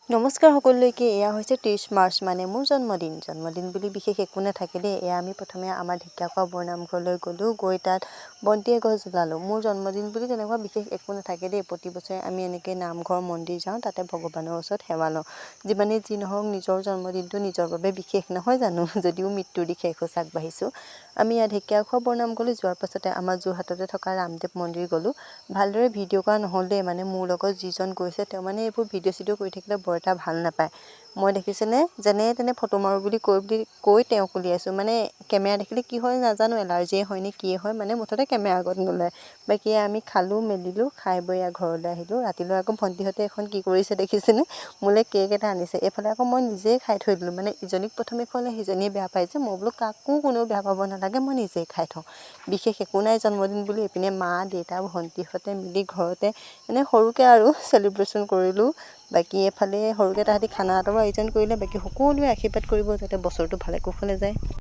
নমস্কাৰ সকলোলৈকে এয়া হৈছে 30 মাৰ্চ মানে মোৰ জন্মদিন বুলি বিশেষ একো নাথাকে দেই এয়া আমি প্ৰথমে আমাৰ ঢেকীয়াখোৱা বৰনামঘৰলৈ গ'লোঁ গৈ তাত বন্তি এগছ জ্বলালোঁ মোৰ জন্মদিন বুলি তেনেকুৱা বিশেষ একো নাথাকে দেই প্ৰতি বছৰে আমি এনেকৈ নামঘৰ মন্দিৰ যাওঁ তাতে ভগৱানৰ ওচৰত সেৱা লওঁ যিমানেই যি নহওক নিজৰ জন্মদিনটো নিজৰ বাবে বিশেষ নহয় জানো যদিও মৃত্যুৰ দিশে এখোজ আগবাঢ়িছোঁ আমি ইয়াত ঢেকীয়াখোৱা বৰনামঘৰলৈ যোৱাৰ পাছতে আমাৰ যোৰহাটতে থকা ৰামদেৱ মন্দিৰ গ'লোঁ ভালদৰে ভিডিঅ' কৰা নহ'ল দেই মানে মোৰ লগত যিজন গৈছে তেওঁ মানে এইবোৰ ভিডিঅ' চিডিঅ' কৰি থাকিলে বৰ এটা ভাল নাপায় মই দেখিছেনে যেনে তেনে ফটো মাৰোঁ বুলি কৈ তেওঁক উলিয়াইছোঁ মানে কেমেৰা দেখিলে কি হয় নাজানো এলাৰ্জিয়ে হয় নে কিয়ে হয় মানে মুঠতে কেমেৰা আগত নোলায় বাকী আমি খালোঁ মেলিলোঁ খাই বৈ ঘৰলৈ আহিলোঁ ৰাতিলৈ আকৌ ভণ্টিহঁতে এখন কি কৰিছে দেখিছেনে মোলৈ কেক এটা আনিছে এইফালে আকৌ মই নিজেই খাই থৈ দিলোঁ মানে ইজনীক প্ৰথমে খোৱালে সিজনীয়ে বেয়া পায় যে মই বোলো কাকো কোনেও বেয়া পাব নালাগে মই নিজেই খাই থওঁ বিশেষ একো নাই জন্মদিন বুলি এইপিনে মা দেউতা ভণ্টিহঁতে মিলি ঘৰতে এনে সৰুকৈ আৰু চেলিব্ৰেশ্যন কৰিলোঁ বাকী এফালে সৰুকৈ তাহাঁতি খানা এটাও আয়োজন কৰিলে বাকী সকলোৱে আশীৰ্বাদ কৰিব যাতে বছৰটো ভালে কুশলে যায়